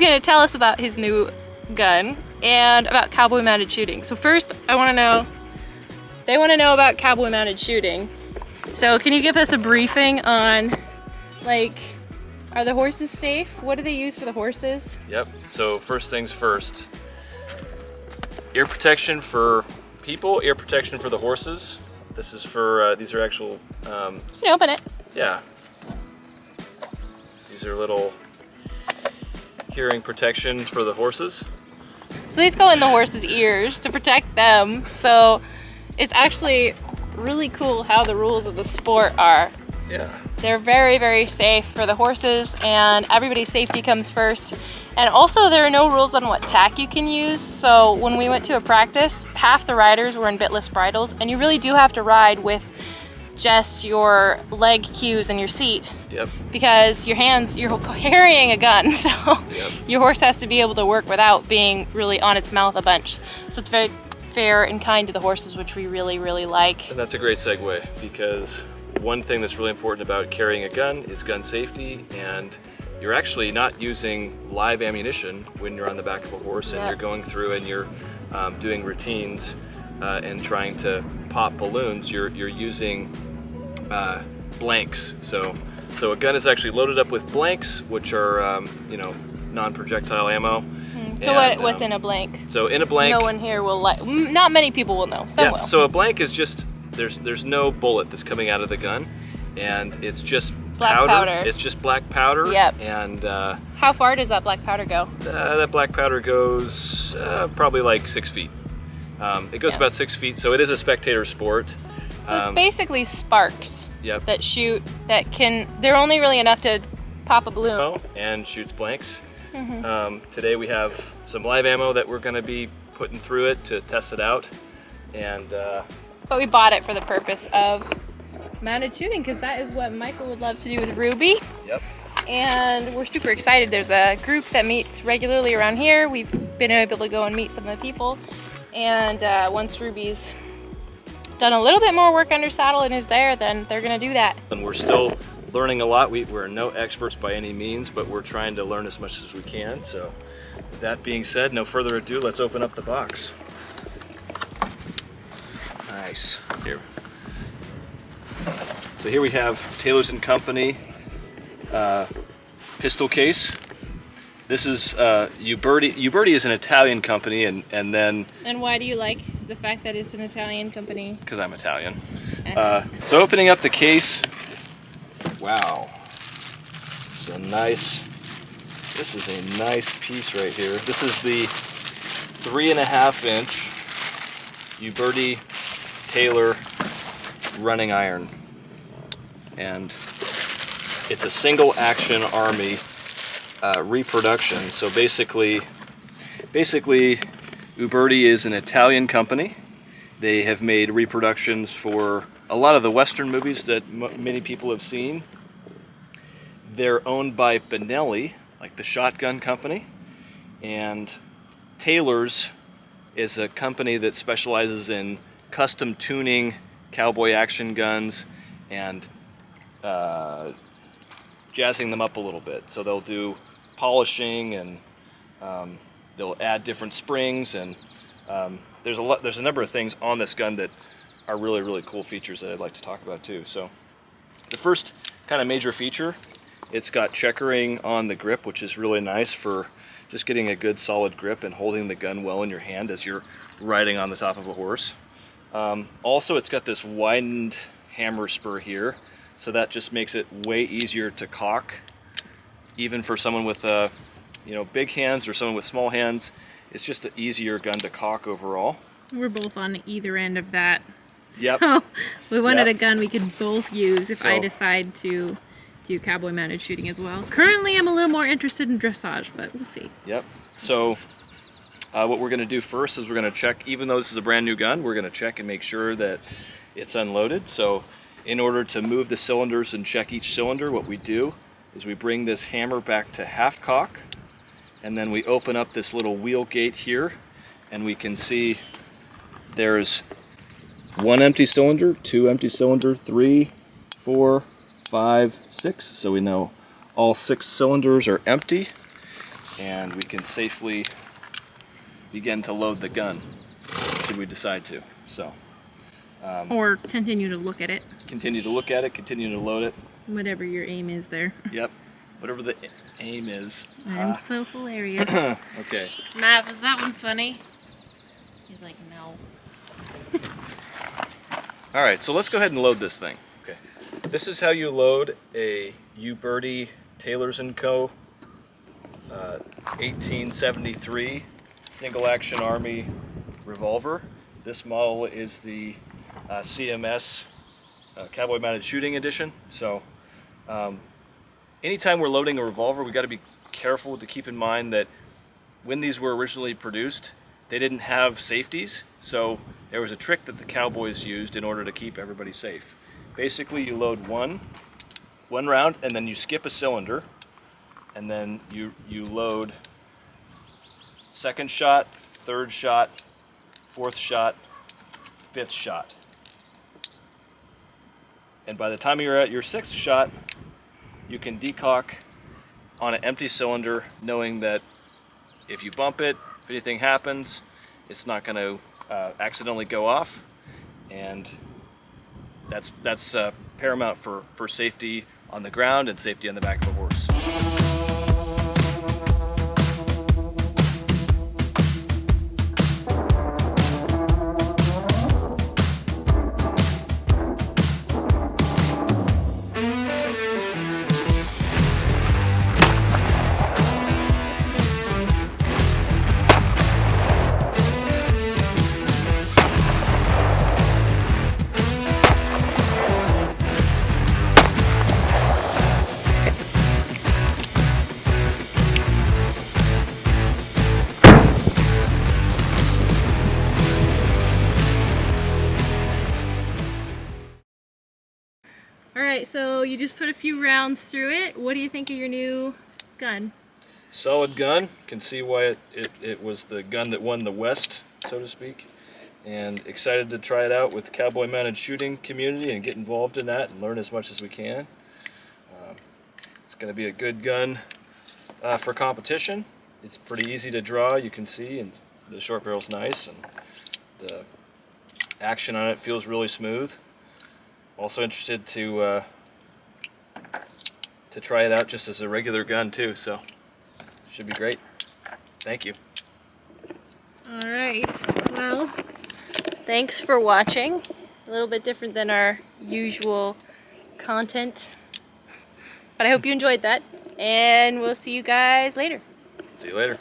gonna tell us about his new gun and about Cowboy Mounted Shooting. So first, they want to know about Cowboy Mounted Shooting. So can you give us a briefing on, like, are the horses safe? What do they use for the horses? Yep, so first things first. Ear protection for people, ear protection for the horses. This is for, these are actual... you can open it. Yeah. These are little hearing protection for the horses. So these go in the horses' ears to protect them. So it's actually really cool how the rules of the sport are. Yeah. They're very, very safe for the horses, and everybody's safety comes first. And also there are no rules on what tack you can use. So when we went to a practice, half the riders were in bitless bridles, and you really do have to ride with just your leg cues and your seat. Yep. Because you're carrying a gun, so yep. Your horse has to be able to work without being really on its mouth a bunch. So it's very fair and kind to the horses, which we really, really like. And that's a great segue, because one thing that's really important about carrying a gun is gun safety, and you're actually not using live ammunition when you're on the back of a horse and you're going through and you're doing routines and trying to pop balloons. You're using blanks. So a gun is actually loaded up with blanks, which are you know, non-projectile ammo. So and, what's in a blank? So in a blank, no one here will not many people will know. Some will. So a blank is just there's no bullet that's coming out of the gun, and it's just black powder. It's just black powder. Yep. And how far does that black powder go? That black powder goes probably like 6 feet. It goes about 6 feet, so it is a spectator sport. So it's basically sparks yep. that shoot, they're only really enough to pop a balloon. And shoots blanks. Today we have some live ammo that we're going to be putting through it to test it out. And but we bought it for the purpose of mounted shooting, because that is what Michael would love to do with Ruby. Yep. And we're super excited. There's a group that meets regularly around here. We've been able to go and meet some of the people. And once Ruby's done a little bit more work under saddle and is there, then they're gonna do that. And we're still learning a lot. We're no experts by any means, but we're trying to learn as much as we can. So with that being said, no further ado, let's open up the box. Nice. Here. So here we have Taylor's & Company pistol case. This is Uberti. Uberti is an Italian company, and then... And why do you like the fact that it's an Italian company? Because I'm Italian. So opening up the case, wow. This is a nice piece right here. This is the 3.5-inch Uberti Taylor running iron. And it's a single action army reproduction. So basically Uberti is an Italian company. They have made reproductions for a lot of the Western movies that many people have seen. They're owned by Bethanys, like the shotgun company, and Taylor's is a company that specializes in custom tuning cowboy action guns and jazzing them up a little bit. So they'll do polishing, and they'll add different springs, and there's a number of things on this gun that are really, really cool features that I'd like to talk about too. So the first kind of major feature, it's got checkering on the grip, which is really nice for just getting a good solid grip and holding the gun well in your hand as you're riding on the top of a horse. Also, it's got this widened hammer spur here, so that just makes it way easier to cock, even for someone with big hands or someone with small hands. It's just an easier gun to cock overall. We're both on either end of that. Yep. So we wanted a gun we could both use if I decide to do cowboy mounted shooting as well. Currently I'm a little more interested in dressage, but we'll see. Yep. So what we're going to do first is we're going to check, even though this is a brand new gun, we're going to check and make sure that it's unloaded. So in order to move the cylinders and check each cylinder, what we do is we bring this hammer back to half cock, and then we open up this little wheel gate here, and we can see there's 1 empty cylinder, 2 empty cylinder, 3, 4, 5, 6. So we know all 6 cylinders are empty. and we can safely begin to load the gun, should we decide to. So, or continue to look at it. continue to look at it, continue to load it. Whatever your aim is there. Yep, whatever the aim is. I'm so hilarious. Okay. Matt, was that one funny? He's like, no. All right, so let's go ahead and load this thing. Okay. This is how you load a Uberti Taylors & Co. 1873 single action army revolver. This model is the CMS Cowboy Mounted Shooting Edition. So anytime we're loading a revolver, we got to be careful to keep in mind that when these were originally produced, they didn't have safeties. So there was a trick that the cowboys used in order to keep everybody safe. Basically, you load one round and then you skip a cylinder, and then you load second shot, third shot, fourth shot, fifth shot. And by the time you're at your sixth shot, you can decock on an empty cylinder, knowing that if you bump it, if anything happens, it's not going to accidentally go off. And that's paramount for safety on the ground and safety on the back of a horse. Alright, so you just put a few rounds through it. What do you think of your new gun? Solid gun. You can see why it was the gun that won the West, so to speak. And excited to try it out with the Cowboy Mounted Shooting community and get involved in that and learn as much as we can. It's going to be a good gun for competition. It's pretty easy to draw, you can see, and the short barrel's nice, and the action on it feels really smooth. Also interested to try it out just as a regular gun too, so should be great. Thank you. Alright, well, thanks for watching. A little bit different than our usual content, but I hope you enjoyed that, and we'll see you guys later. See you later.